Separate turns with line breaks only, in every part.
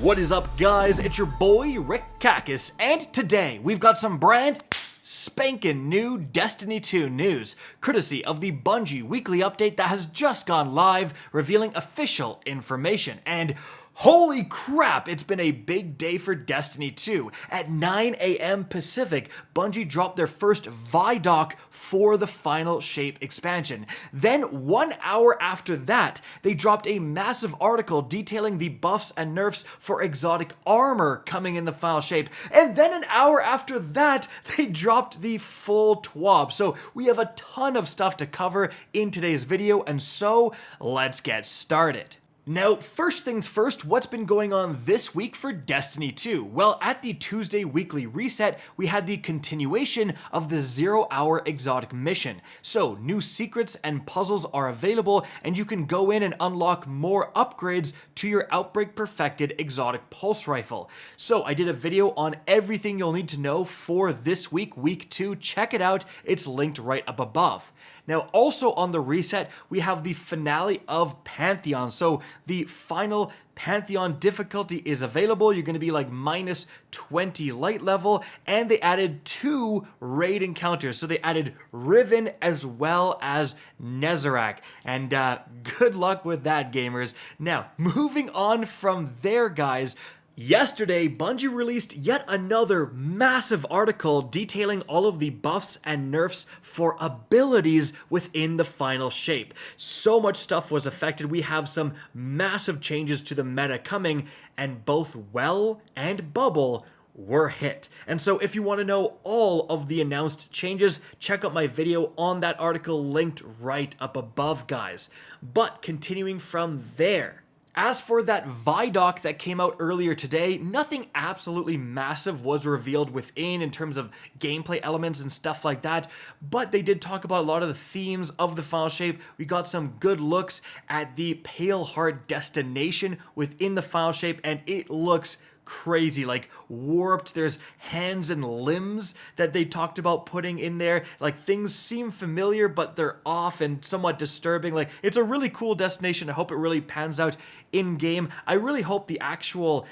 What is up, guys? It's your boy Rick Kakis, and today we've got some brand spankin' new Destiny 2 news, courtesy of the Bungie weekly update that has just gone live, revealing official information. And holy crap, it's been a big day for Destiny 2. At 9 a.m. Pacific, Bungie dropped their first ViDoc for the Final Shape expansion. Then 1 hour after that, they dropped a massive article detailing the buffs and nerfs for exotic armor coming in the Final Shape. And then an hour after that, they dropped the full TWAB. So we have a ton of stuff to cover in today's video, and so let's get started. Now, first things first, what's been going on this week for Destiny 2? Well, at the Tuesday weekly reset, we had the continuation of the 0-hour exotic mission. So, new secrets and puzzles are available, and you can go in and unlock more upgrades to your Outbreak Perfected exotic pulse rifle. So, I did a video on everything you'll need to know for this week, week 2. Check it out, it's linked right up above. Now, also on the reset, we have the finale of Pantheon. So the final Pantheon difficulty is available. You're going to be like minus 20 light level, and they added 2 raid encounters. So they added Riven as well as Nezarec, and good luck with that, gamers. Now, moving on from there, guys. Yesterday, Bungie released yet another massive article detailing all of the buffs and nerfs for abilities within the Final Shape. So much stuff was affected. We have some massive changes to the meta coming, and both Well and Bubble were hit. And so if you want to know all of the announced changes, check out my video on that article linked right up above, guys. But continuing from there, as for that ViDoc that came out earlier today, nothing absolutely massive was revealed within in terms of gameplay elements and stuff like that, but they did talk about a lot of the themes of the Final Shape. We got some good looks at the Pale Heart destination within the Final Shape, and it looks crazy, like warped. There's hands and limbs that they talked about putting in there. Like, things seem familiar, but they're off and somewhat disturbing. Like, it's a really cool destination. I hope it really pans out in game. I really hope the actual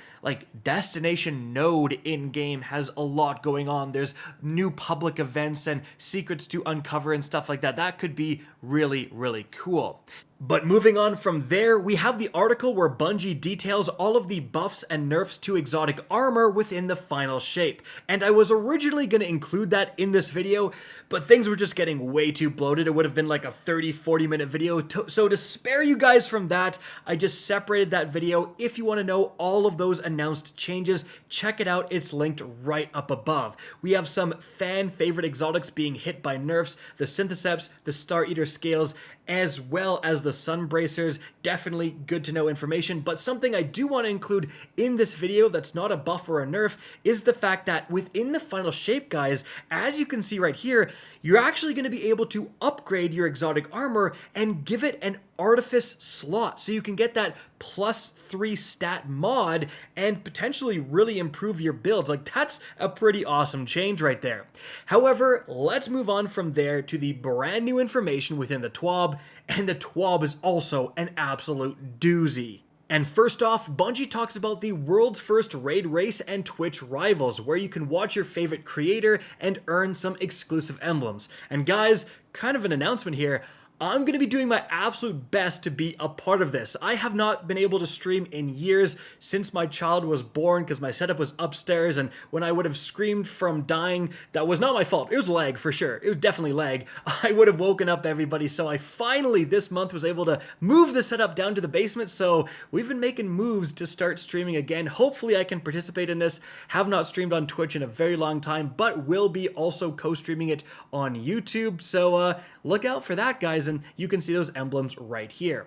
destination node in game has a lot going on. There's new public events and secrets to uncover and stuff like that. That could be really, really cool. But moving on from there, we have the article where Bungie details all of the buffs and nerfs to exotic armor within the Final Shape. And I was originally going to include that in this video, but things were just getting way too bloated. It would have been like a 30-40 minute video. So to spare you guys from that, I just separated that video. If you want to know all of those announced changes, check it out. It's linked right up above. We have some fan favorite exotics being hit by nerfs, the Syntheseps, the Star Eater Scales, as well as the Sunbracers. Definitely good to know information, but something I do want to include in this video that's not a buff or a nerf is the fact that within the Final Shape, guys, as you can see right here, you're actually going to be able to upgrade your exotic armor and give it an artifice slot, so you can get that +3 stat mod and potentially really improve your builds. Like, that's a pretty awesome change right there. However, let's move on from there to the brand new information within the TWAB, and the TWAB is also an absolute doozy. And first off, Bungie talks about the world's first raid race and Twitch rivals, where you can watch your favorite creator and earn some exclusive emblems. And guys, kind of an announcement here, I'm going to be doing my absolute best to be a part of this. I have not been able to stream in years since my child was born because my setup was upstairs, and when I would have screamed from dying, that was not my fault. It was lag for sure. It was definitely lag. I would have woken up everybody, so I finally this month was able to move the setup down to the basement, so we've been making moves to start streaming again. Hopefully I can participate in this. Have not streamed on Twitch in a very long time, but will be also co-streaming it on YouTube, so look out for that, guys. And you can see those emblems right here.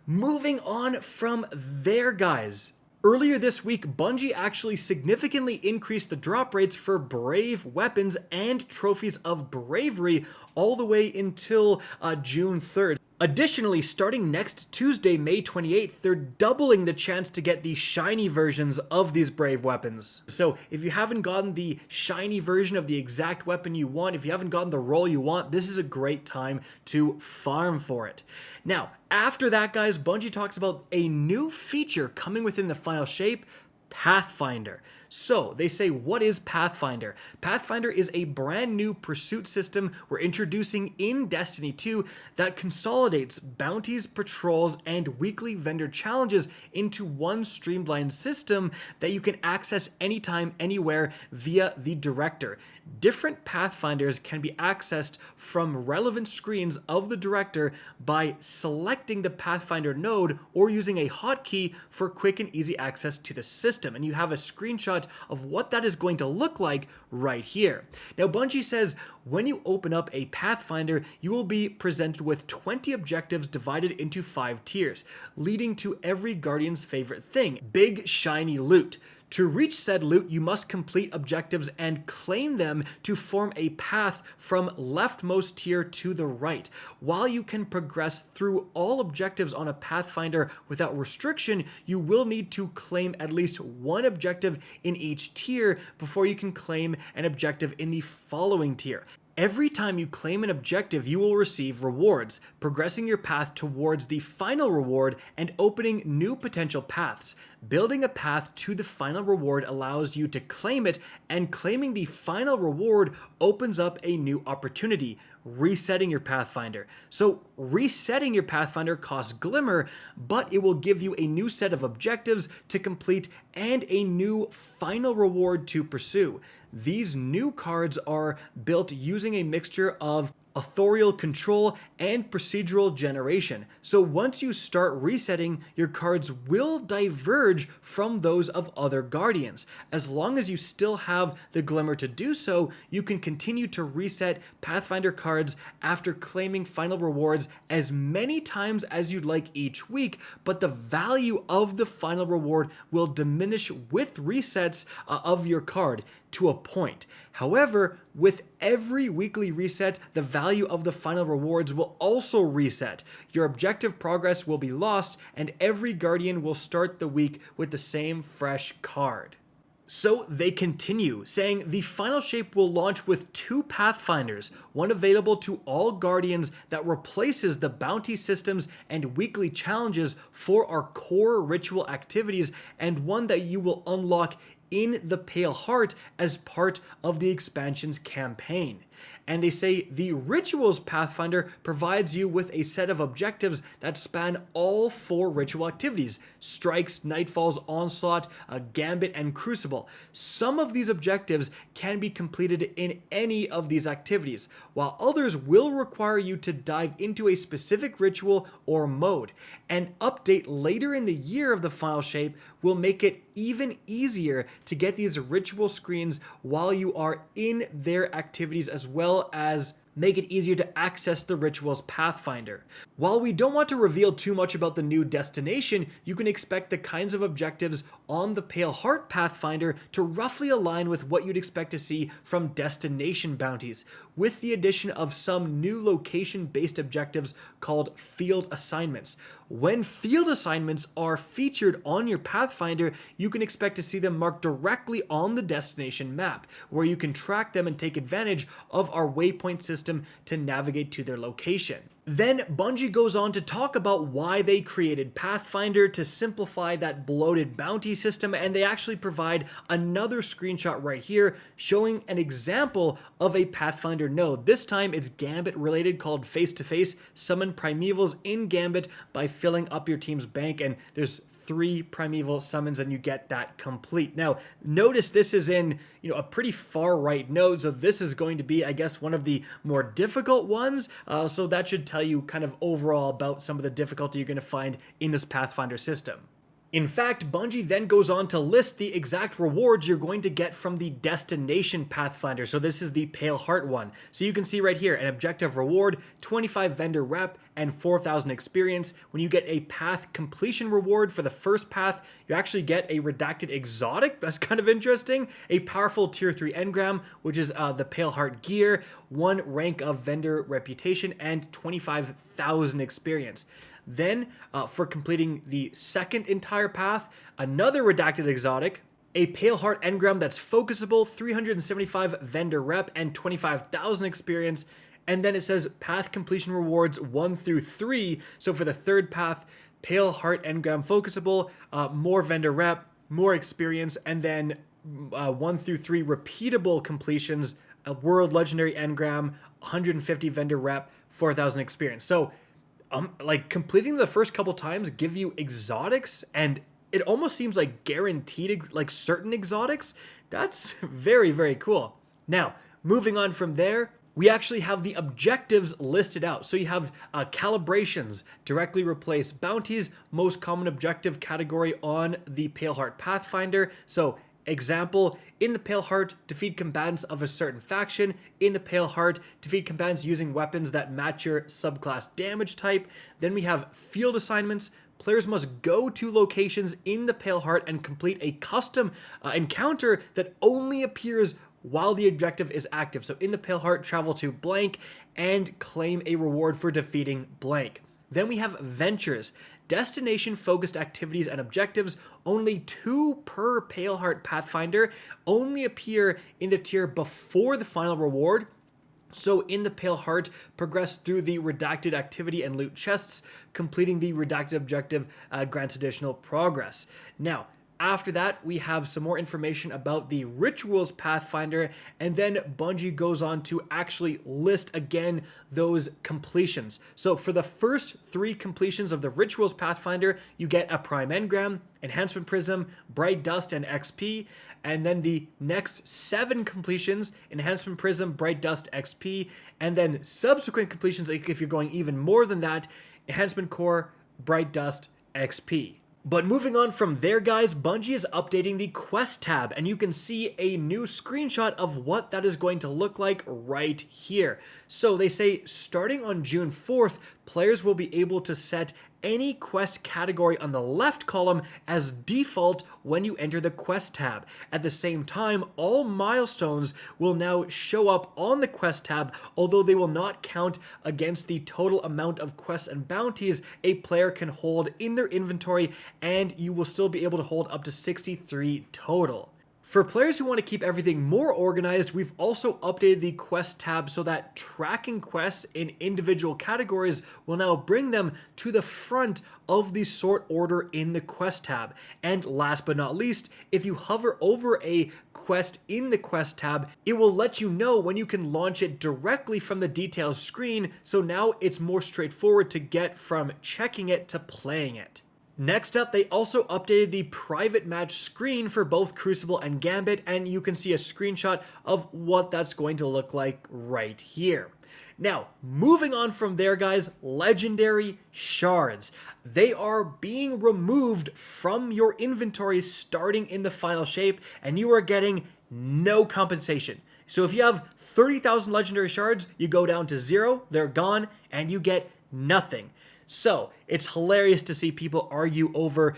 Moving on from there, guys. Earlier this week, Bungie actually significantly increased the drop rates for Brave weapons and trophies of bravery all the way until June 3rd. Additionally, starting next Tuesday, May 28th, they're doubling the chance to get the shiny versions of these Brave weapons. So if you haven't gotten the shiny version of the exact weapon you want, if you haven't gotten the roll you want, this is a great time to farm for it. Now, after that, guys, Bungie talks about a new feature coming within the Final Shape, Pathfinder. So they say, what is Pathfinder? Pathfinder is a brand new pursuit system we're introducing in Destiny 2 that consolidates bounties, patrols, and weekly vendor challenges into one streamlined system that you can access anytime, anywhere via the Director. Different Pathfinders can be accessed from relevant screens of the Director by selecting the Pathfinder node or using a hotkey for quick and easy access to the system. And you have a screenshot of what that is going to look like right here. Now, Bungie says when you open up a Pathfinder, you will be presented with 20 objectives divided into 5 tiers, leading to every Guardian's favorite thing, big shiny loot. To reach said loot, you must complete objectives and claim them to form a path from leftmost tier to the right. While you can progress through all objectives on a Pathfinder without restriction, you will need to claim at least one objective in each tier before you can claim an objective in the following tier. Every time you claim an objective, you will receive rewards, progressing your path towards the final reward and opening new potential paths. Building a path to the final reward allows you to claim it, and claiming the final reward opens up a new opportunity, resetting your Pathfinder. So resetting your Pathfinder costs Glimmer, but it will give you a new set of objectives to complete and a new final reward to pursue. These new cards are built using a mixture of authorial control and procedural generation. So once you start resetting, your cards will diverge from those of other Guardians. As long as you still have the Glimmer to do so, you can continue to reset Pathfinder cards after claiming final rewards as many times as you'd like each week, but the value of the final reward will diminish with resets of your card to a point. However, with every weekly reset, the value of the final rewards will also reset. Your objective progress will be lost, and every Guardian will start the week with the same fresh card. So they continue, saying the Final Shape will launch with 2 Pathfinders, one available to all Guardians that replaces the bounty systems and weekly challenges for our core ritual activities, and one that you will unlock in the Pale Heart as part of the expansion's campaign. And they say the Rituals Pathfinder provides you with a set of objectives that span all 4 ritual activities: Strikes, Nightfalls, Onslaught, Gambit, and Crucible. Some of these objectives can be completed in any of these activities, while others will require you to dive into a specific ritual or mode. An update later in the year of the Final Shape will make it even easier to get these ritual screens while you are in their activities, as well as make it easier to access the Rituals Pathfinder. While we don't want to reveal too much about the new destination, you can expect the kinds of objectives on the Pale Heart Pathfinder to roughly align with what you'd expect to see from destination bounties, with the addition of some new location-based objectives called field assignments. When field assignments are featured on your Pathfinder, you can expect to see them marked directly on the destination map, where you can track them and take advantage of our waypoint system to navigate to their location. Then Bungie goes on to talk about why they created Pathfinder to simplify that bloated bounty system, and they actually provide another screenshot right here showing an example of a Pathfinder node. This time it's Gambit related, called Face to Face. Summon Primevals in Gambit by filling up your team's bank, and there's 3 primeval summons and you get that complete. Now, notice this is in, a pretty far right node, so this is going to be, I guess, one of the more difficult ones. So that should tell you kind of overall about some of the difficulty you're going to find in this Pathfinder system. In fact, Bungie then goes on to list the exact rewards you're going to get from the Destination Pathfinder. So this is the Pale Heart one. So you can see right here, an objective reward, 25 vendor rep, and 4,000 experience. When you get a path completion reward for the first path, you actually get a redacted exotic. That's kind of interesting. A powerful tier 3 engram, which is the Pale Heart gear, 1 rank of vendor reputation, and 25,000 experience. Then, for completing the second entire path, another redacted exotic, a Pale Heart engram that's focusable, 375 vendor rep, and 25,000 experience. And then it says path completion rewards 1 through 3. So for the third path, Pale Heart engram focusable, more vendor rep, more experience, and then 1 through 3 repeatable completions, a world legendary engram, 150 vendor rep, 4,000 experience. So like completing the first couple times give you exotics, and it almost seems like guaranteed like certain exotics. That's very, very cool. Now, moving on from there, we actually have the objectives listed out. So you have calibrations, directly replace bounties, most common objective category on the Paleheart Pathfinder. So example, in the Paleheart, defeat combatants of a certain faction. In the Paleheart, defeat combatants using weapons that match your subclass damage type. Then we have field assignments. Players must go to locations in the Paleheart and complete a custom encounter that only appears while the objective is active. So in the Paleheart, travel to blank and claim a reward for defeating blank. Then we have ventures, destination-focused activities and objectives, only 2 per Paleheart Pathfinder, only appear in the tier before the final reward. So in the Paleheart, progress through the redacted activity and loot chests. Completing the redacted objective grants additional progress. Now, after that, we have some more information about the Rituals Pathfinder, and then Bungie goes on to actually list again those completions. So for the first 3 completions of the Rituals Pathfinder, you get a Prime Engram, Enhancement Prism, Bright Dust, and XP. And then the next 7 completions, Enhancement Prism, Bright Dust, XP. And then subsequent completions, like if you're going even more than that, Enhancement Core, Bright Dust, XP. But moving on from there, guys, Bungie is updating the quest tab, and you can see a new screenshot of what that is going to look like right here. So they say starting on June 4th, players will be able to set any quest category on the left column as default when you enter the quest tab. At the same time, all milestones will now show up on the quest tab, although they will not count against the total amount of quests and bounties a player can hold in their inventory, and you will still be able to hold up to 63 total. For players who want to keep everything more organized, we've also updated the quest tab so that tracking quests in individual categories will now bring them to the front of the sort order in the quest tab. And last but not least, if you hover over a quest in the quest tab, it will let you know when you can launch it directly from the details screen, so now it's more straightforward to get from checking it to playing it. Next up, they also updated the private match screen for both Crucible and Gambit, and you can see a screenshot of what that's going to look like right here. Now, moving on from there, guys, legendary shards. They are being removed from your inventory starting in the Final Shape, and you are getting no compensation. So if you have 30,000 legendary shards, you go down to 0, they're gone, and you get nothing. So, it's hilarious to see people argue over,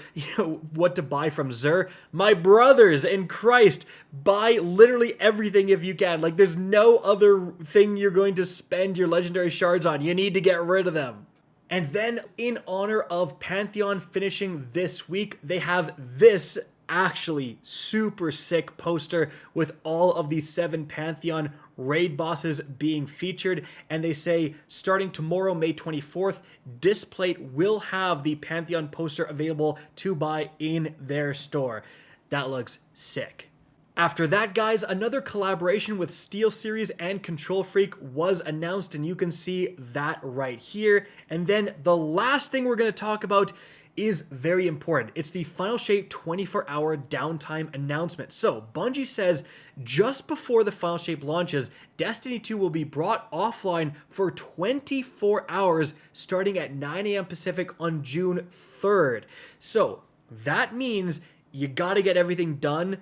what to buy from Xur. My brothers in Christ, buy literally everything if you can. Like, there's no other thing you're going to spend your legendary shards on. You need to get rid of them. And then, in honor of Pantheon finishing this week, they have this actually super sick poster with all of the 7 Pantheon raid bosses being featured, and they say starting tomorrow, May 24th, Displate will have the Pantheon poster available to buy in their store. That looks sick. After that, guys, another collaboration with SteelSeries and Control Freak was announced, and you can see that right here. And then the last thing we're going to talk about is very important. It's the Final Shape 24-hour downtime announcement. So Bungie says just before the Final Shape launches, Destiny 2 will be brought offline for 24 hours starting at 9 a.m. Pacific on June 3rd. So that means you gotta get everything done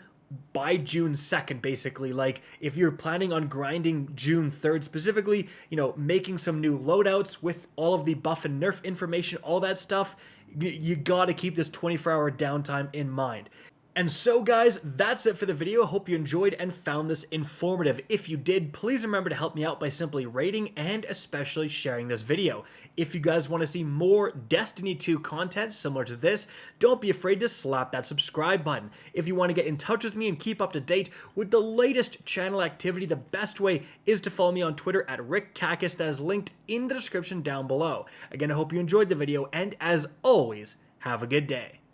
by June 2nd, basically. Like, if you're planning on grinding June 3rd specifically, making some new loadouts with all of the buff and nerf information, all that stuff, you gotta keep this 24-hour downtime in mind. And so, guys, that's it for the video. I hope you enjoyed and found this informative. If you did, please remember to help me out by simply rating and especially sharing this video. If you guys want to see more Destiny 2 content similar to this, don't be afraid to slap that subscribe button. If you want to get in touch with me and keep up to date with the latest channel activity, the best way is to follow me on Twitter at RickCacus. That is linked in the description down below. Again, I hope you enjoyed the video, and as always, have a good day.